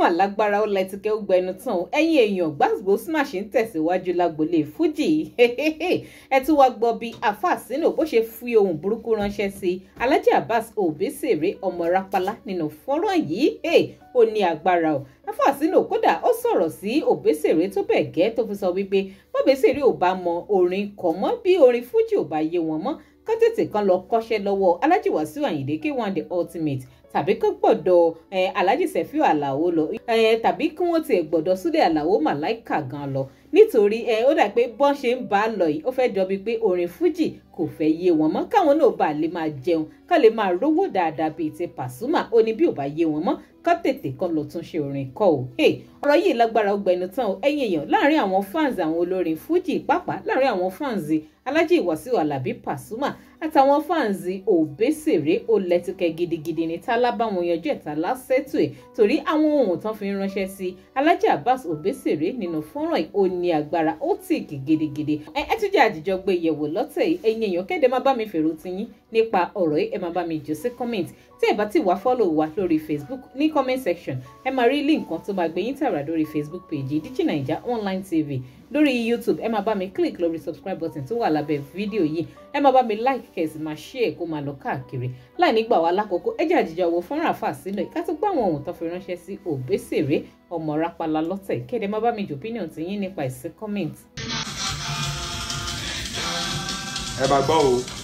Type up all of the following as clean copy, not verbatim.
mà lágbára ó lẹ́tìkẹ́ ó gbẹnu tán o ẹ̀yin èèyàn gbàgbó smash ń tẹ̀síwájú lágbolé fújì ẹ tún wá gbọ́ bí Alfa Sino bó ṣe fi ohun burúkú ránṣẹ́ sí Alhaji Abbas Obesere ọmọ Rapala nínú fọ́nrán yìí ó ní agbára o Alfa Sino kódà ó sọ̀rọ̀ sí Obesere tó bẹ̀ gẹ́ tó fi sọ wípé Obesere ò bá mọ orin kọ mọ́ bí orin fújì ò bá yé wọn mọ́ kán tètè kan lọ kọ́ṣẹ́ lọ́wọ́ Alhaji Wasiu Ayinde K1 the ultimate tàbí kó gbọ́dọ̀ Alhaji Sefiu Alao lọ tàbí kí wọ́n ti gbọ́dọ̀ Sule Alao Malaika gan lọ nítorí ó dà pé bọ́n ṣe ń bá a lọ yìí ó fẹ́ jọ bíi pé orin fújì kò fẹ́ yé wọn mọ́ káwọn náà bá lè máa jẹun ká lè máa rówó dáadáa bíi ti Pasuma ó ní bí ò bá yé wọn mọ́ ká tètè kan lọ tún ṣe orin kọ o. ọ̀rọ̀ yìí lágbára ọgbẹ̀nu tán o ẹ̀yin èèyàn láàrin àwọn fans àwọn olórin fújì pàápàá láàrin àwọn fans Alhaji Wasiu Alabi Pasuma àtàwọn fans Obesere ó lẹ́tìkẹ́ gidigidi ní tálá bá wọn yanjú ẹ̀ta lásẹ̀tù ẹ̀ torí àwọn ohun tán fi ń ránṣẹ́ sí Alhaji Abbas Obesere nínú fọ́nrán ó ní agbára ó tì kì gidigidi. ẹ tún jẹ́ àjíjọ gbé yẹ̀wò lọ́tẹ̀ ẹ̀yin èèyàn kéde má bá mi fèrò tiyín nípa ọ̀rọ̀ yìí ẹ má bá mi jù sí comment tí ẹ bá ti wá follow wa lórí Facebook ní comment section ẹ máa rí link kan tó máa gbé yín tààrà lórí Facebook page DigiNaija Online TV lórí YouTube ẹ máa bá mi click lórí subscribe button tó wà lábẹ́ fídíò yìí ẹ máa bá mi like kẹsì máa share kó máa lọ káàkiri láì nígbà wá lákòókò ẹ jẹ́ àjíjọ wo fọ́nrán Alfa Sino ká tó gbọ́ àwọn ohun tó fi ránṣẹ́ sí Obesere ọmọ Rapala lọ́tẹ̀ kéde má bá mi jù opinion tiyín nípa ìsí comment. ẹ máa gbọ́ o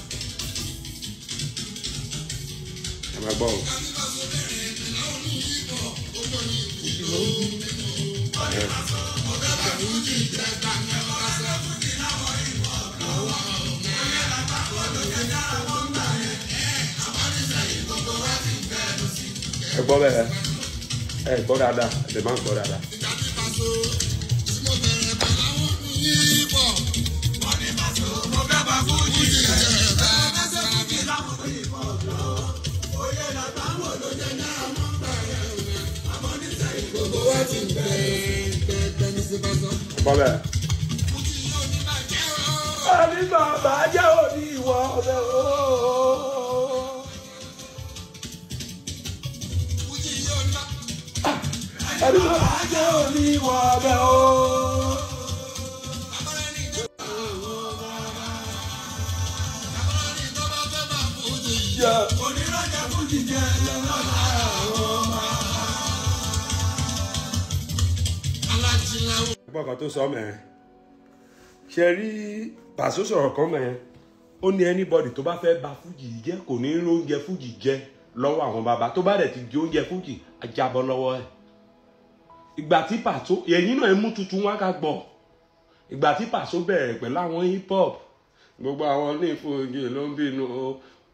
ẹ máa gbọ́ o. ẹ gbọ́ bẹ́ẹ̀ ẹ gbọ́ dáadáa ẹ máa ń gbọ́ dáadáa. Gbọ́ bẹ́ẹ̀. Àbí bàbá jẹ́ òní ìwọ ọbẹ̀ ooo. Àbí bàbá jẹ́ òní ìwọ ọbẹ̀ ooo. Onírọ̀jà fújì jẹ́ lọ́wọ́ gbọ́kàn tó sọ mẹ́ ṣe rí Paso sọ̀rọ̀ kan mẹ́ ó ní anybody tó bá fẹ́ bà fújì jẹ́ kò ní rí oúnjẹ fújì jẹ lọ́wọ́ àwọn bàbá tó bá dẹ̀ ti di oúnjẹ fújì ajábọ́ lọ́wọ́ ẹ̀. ìgbà tí Paso ẹ̀yìn náà mú tuntun wá ká gbọ́ ìgbà tí Paso bẹ̀rẹ̀ pẹ̀lú àwọn hip hop gbogbo àwọn ní fújì ló ń bínú o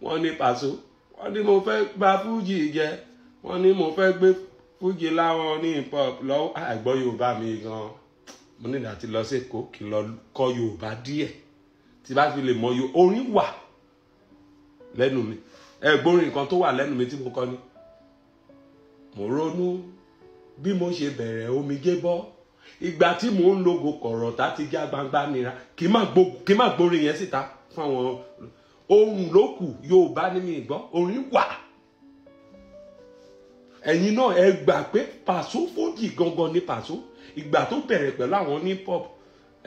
wọ́n ní Paso wọ́n ní mo fẹ́ bà fújì jẹ wọ́n ní mo fẹ́ gbé fújì láwọn ní hip hop lọ́wọ́ àìgbọ́ Yorùbá mi gan mo ní láti lọ sí Èkó kí n lọ kọ́ Yorùbá díẹ̀ tí bá fi lè mọ orin wà lẹ́nu mi gbórin nǹkan tó wà lẹ́nu mi tí mo kọ́ ni mo ronú bí mo ṣe bẹ̀rẹ̀ omijé bọ́ ìgbà tí mò ń logo kọ̀rọ̀ tá ti já gbangba nira kí má gbórin yẹn síta fún àwọn ohun ló kù Yorùbá ní mi gbọ́ orin wà ẹ̀yin náà ẹ gbà pé Paso fújì gangan ní Paso ìgbà tó bẹ̀rẹ̀ pẹ̀lú àwọn ní pop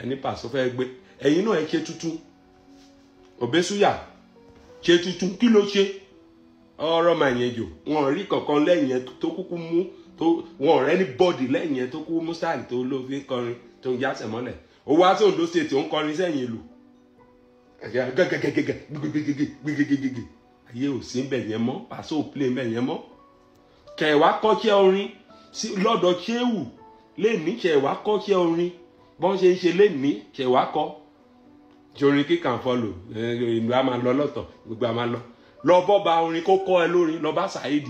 ẹni Paso fẹ́ gbé ẹ̀yin náà ẹ ṣe tuntun Obesuya ṣe tuntun kí ló ṣe ọ̀rọ̀ mà yẹn jò wọn rí kankan lẹ́yìn yẹn tó kúkú mú tó wọn rẹ́ ní bọ́ọ̀dì lẹ́yìn yẹn tó kúkú mú sáàlì tó ló fi kọrin tó ń jásẹ̀ mọ́lẹ̀ ó wá sí Ondo State ó ń kọrin sẹ́yìn ìlú gẹ́gẹ́gẹ́gẹ́gẹ́gẹ́gẹ́gẹ́gẹ́gẹ́ ayé ò sí bẹ̀ yẹn mọ́ Paso play bẹ̀ yẹn mọ́ kẹwàá kọ́ṣẹ́ orin lọ́dọ̀ ṣéwù lẹ́ni kẹwàá kọ́ṣẹ́ orin bọ́n ṣe ń ṣe lẹ́ni kẹwàá kọ́ jorin kíkà ń fọlò ìlú a máa lọ lọ́tọ̀ gbogbo a máa lọ bọ́ba orin kó kọ́ ẹ lórin lọ bá Saheed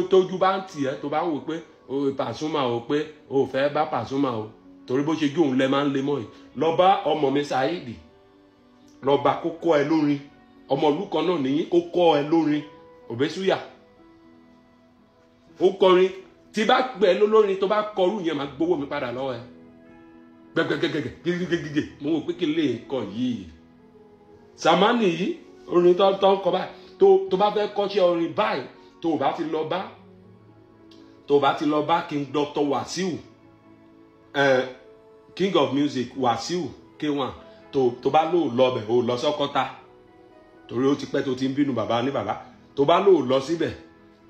tójú bá ń tì ẹ́ tó bá ń wò pé Pasuma o pé o fẹ́ bá Pasuma o torí bó ṣe jó òun lẹ máa ń lé mọ́ yìí lọ bá ọmọ mi Saheed lọ bá kó kọ́ ẹ lórin ọmọ ìlú kan náà nìyí kó kọ́ ẹ lórin Obesuya ó kọrin tí bá gbẹ lólórin tó bá kọrú yẹn máa gbowó mi padà lọ́wọ́ ẹ gbẹgbẹgbẹgbẹgbẹgbẹgbẹ mo wò pé kí lè kọ yìí Samani yìí orin tó ń kọ báyìí tó bá fẹ́ kọ́ṣẹ́ orin báyìí tó o bá ti lọ bá tó bá ti lọ bá King Dr. Wasiu King of Music Wasiu K1 tó bá lò lọ́bẹ̀ ó lọ sọ́kọ́tà torí ó ti pẹ́ tó ti ń bínú bàbá ní bàbá tó bá lò lọ síbẹ̀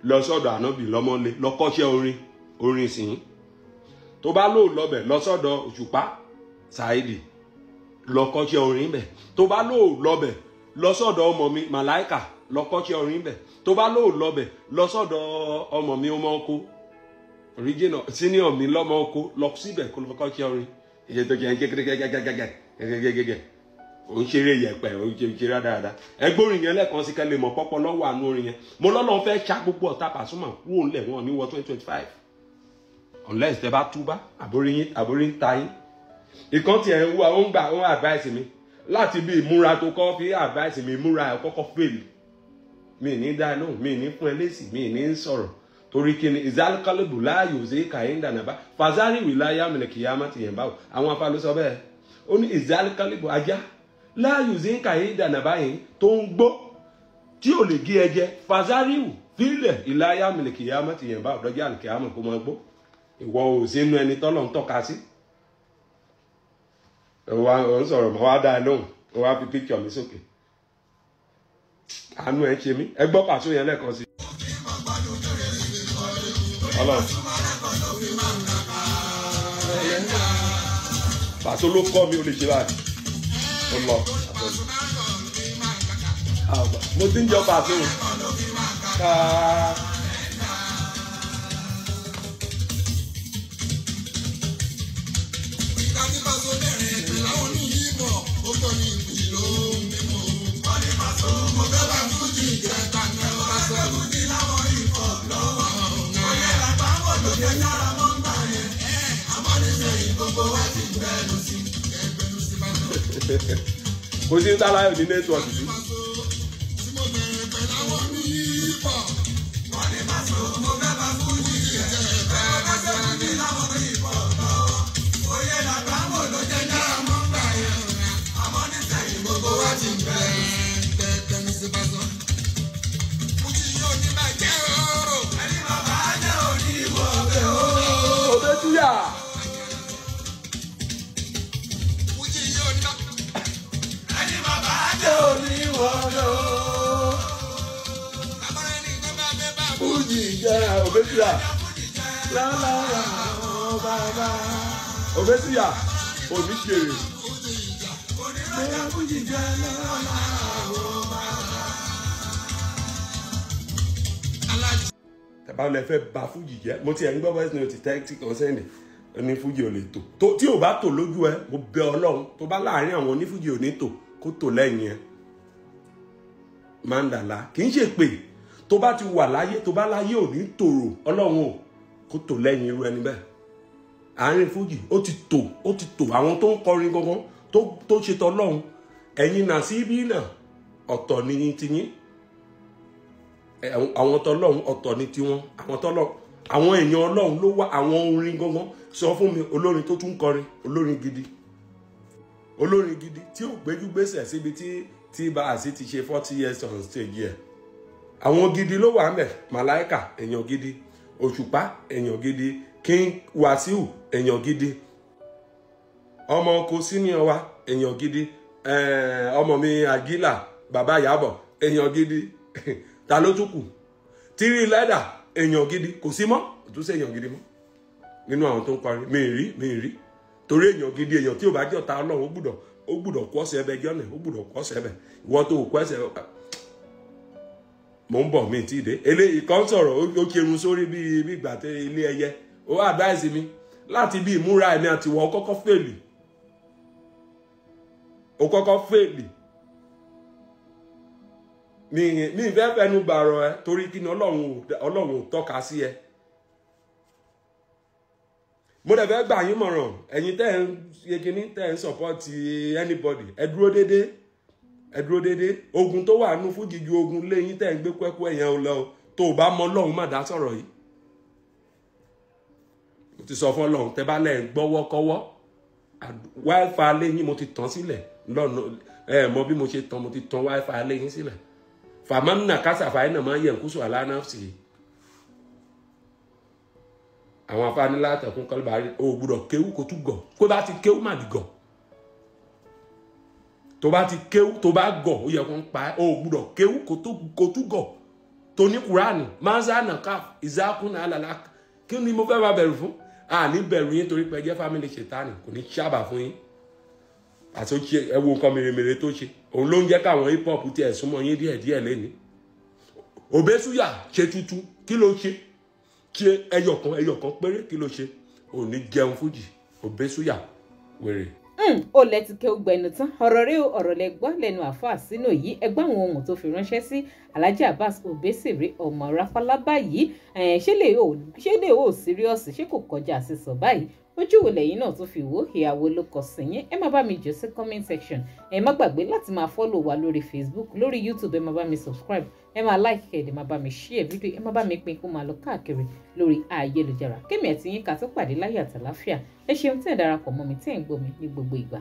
lọ sọ́dọ̀ ànábì lọ́mọ́lé lọ kọ́ṣẹ́ orin sìn tó bá lò lọ́bẹ̀ lọ sọ́dọ̀ Òṣùpá Saidi lọ kọ́ṣẹ́ orin bẹ̀ tó bá lò lọ́bẹ̀ lọ sọ́dọ̀ ọmọ mi Màláìkà lọ kọ́ṣẹ́ orin bẹ̀ tó bá lò lọ́bẹ̀ lọ sọ́dọ̀ ọmọ mi ọmọ oko original senior mi lọ́mọ oko lọ síbẹ̀ kó lọ kọ́ṣẹ́ orin ìyẹn tó jẹ́ gẹ́gẹ́gẹ́gẹ́gẹ́gẹ́gẹ́gẹ́ òun ṣeré yẹ̀pẹ̀ òun ṣeré dáadáa ẹgbórin yẹn lẹ́ẹ̀kan sí kẹ́lẹ́ mọ̀ pọ́pọ́ lọ́wọ́ àánú orin yẹn mo lọ́lọ́ fẹ́ ṣá gbogbo ọ̀tá Pasuma kúrò ńlẹ̀ wọn ní wọ 2025 unless tẹ bá túbá àbórí ń ta yín ìkan tiẹ̀ ń wá ó ń gbà ó ń advice mi láti bí ìmúra tó kọ́ fi advice mi ìmúra ẹ̀ kọ́kọ́ fail mi ní dá lóhùn mi ní fún ẹ lésì mi ní sọ̀rọ̀ torí kí ni ìzálùkálùbù láàyò ṣe kàyéǹdà nàbá fàzárì wìláyà mìlẹ̀kìyàmá ti yẹn báwò àwọn afá ló sọ bẹ́ẹ̀ ó ní ìzálùkálùbù ajá láàyò ṣe kàyéǹdà nàbá yìí tó ń gbó tí ò lè gé ẹjẹ fàzárì wù fílẹ̀ ìláyà mìlẹ̀kìyàmá ti yẹn báwò lọ́jọ́ àlùkìyàmá kó máa gbó ìwọ ò sínú ẹni tọ́lọ̀ ń tọ́ka sí ò ń sọ̀rọ̀ mọ́ wá dá lóhùn ó wá fi píkọ̀ mi sókè àánú ẹ̀ ń ṣe mí ẹ gbọ́ Pàṣọ yẹn lẹ́ẹ̀kan sí Ọlọ́run Pàṣọ ló kọ́ mi ó lè ṣe báyìí ó lọ mo ti ń jọ Pàṣọ ká. Kò sí sáláyò ní nẹ́tíwọ̀kì sí. Obesia oníṣèrè tàbá lè fẹ́ bà fújì jẹ́ mo ti ẹ̀ ń gbọ́ voice note tẹ́tí kan sẹ́ndì ní fújì ò lè tò tí ò bá tò lójú ẹ mo bẹ Ọlọ́run tó bá láàrin àwọn onífújì ò ní tò kó tò lẹ́yìn ẹ mandala kì í ṣe pé tó bá ti wà láyé tó bá láyé ò ní tòrò Ọlọ́run ò kó tò lẹ́yìn irú ẹni bẹ́ẹ̀ àárín fújì ó ti tò àwọn tó ń kọrin gangan tó ṣe tọlọ́run ẹ̀yin náà sí ibi náà ọ̀tọ̀ ni tiyín àwọn tọlọ́run ọ̀tọ̀ ni tiwọn àwọn èèyàn Ọlọ́run ló wá àwọn orin gangan sọ fún mi olórin tó tún kọrin olórin gidi tí ò gbéjú gbèsè síbi tí Bàásì ti ṣe 40 years on stage yẹ àwọn gidi ló wà ńbẹ̀ Màláìkà èèyàn gidi Òṣùpá èèyàn gidi King Wasiu èèyàn gidi ọmọ oko senior wa èèyàn gidi ọmọ mi Àgílà bàbá Ìyábọ̀ èèyàn gidi ta ló tún kù Tírí Lẹ́dà èèyàn gidi kò sí mọ́ tún sí èèyàn gidi mọ́ nínú àwọn tó ń kọrin mi rí torí èèyàn gidi èèyàn tí ò bá jẹ́ ọ̀tá Ọlọ́run ó gbúdọ̀ kọ́ ọ̀sẹ̀ ẹbẹ̀ jọ́nà ó gbúdọ̀ kọ́ ọ̀sẹ̀ ẹbẹ̀ ìwọ tó kọ́ ẹsẹ̀ mò ń bọ̀ mí tí ì dé eléyìí kan sọ̀rọ̀ ó kírun sórí bí ìgbà tẹ ilé ẹyẹ ó advice mi láti bí ìmúra ẹni àti ìwọ kọ́kọ́ fèlì mi fẹ́ fẹnu bàrọ̀ ẹ torí kí ni Ọlọ́run ò tọ́ka sí ẹ mo dẹ̀ fẹ́ gbà yín mọ̀ràn ẹ̀yin tẹ́ ń ṣe kíní tẹ́ ń support anybody ẹ dúró dédé ogun tó wà nù fújì ju ogun lẹ́yìn tẹ́ ń gbé kwẹ́kwẹ́ ẹ̀yẹn lọ tó o bá mọ Ọlọ́run má dá sọ̀rọ̀ yìí mo ti sọ fún Ọlọ́run tẹ́ bá lẹ̀ ń gbọ́wọ́kọ́wọ́ wifi lẹ́yìn mo ti tàn sílẹ̀ lọ́nà ẹ mọ bí mo ṣe tàn mo ti tàn wifi lẹ́yìn sílẹ̀ fàmánà kásàfàì náà máa ń yẹ nkúṣọ aláǹfààní àwọn afáàní látẹ̀kún kọ́lébà rí o gbúdọ̀ kéwú kó tún gọ̀ kó bá ti kéwú má di gọ̀ tó bá ti kéwú tó bá gọ̀ ó yẹ kó ń pa o gbúdọ̀ kéwú kó tún gọ̀ tó ní kúránì manzana kaf ìzákùn alàlá kí ni mo fẹ́ máa bẹ̀rù fún àní bẹ̀rù yín torí pé ẹ jẹ́ fámìlì ṣètánì kò ní sábà fún yín àti ẹ wo nǹkan mèremère tó ṣe òun ló ń jẹ́ káwọn hip hop tiẹ̀ súnmọ́ yín díẹ̀díẹ̀ lẹ́ni Òbésúyà ṣe tuntun kí ló ṣe ẹyọkan péré kí ló ṣe ò ní jẹun fújì Òbésúyà wèrè. ó lẹ ti kẹ́ ó gbẹnu tán ọ̀rọ̀ rẹ ọ̀rọ̀ lẹ gbọ́ lẹ́nu àáfàá sínú yìí ẹgbẹ́ àwọn ohun tó fi ránṣẹ́ sí Alhaji Abbas Obesere ọmọ Ráfálá báyìí ṣé lè ó serious ṣé kò kọjá sísọ báyìí ojú wo lẹ́yìn náà tó fi wò ìyàwó ló kọ sí yín ẹ má bá mi jọ sí comment section ẹ má gbàgbé láti máa follow wa lórí Facebook lórí YouTube ẹ má bá mi subscribe ẹ má like ẹ má bá mi share video ẹ má bá mi pín kó máa lọ káàkiri lórí ayélujára kémi àti yín ká tó pàdé láyé àtàláfíà ẹ ṣeun tẹ́ ẹ darapọ̀ mọ́ mi tẹ́ ẹ ń gbọ́ mi ní gbogbo ìgbà.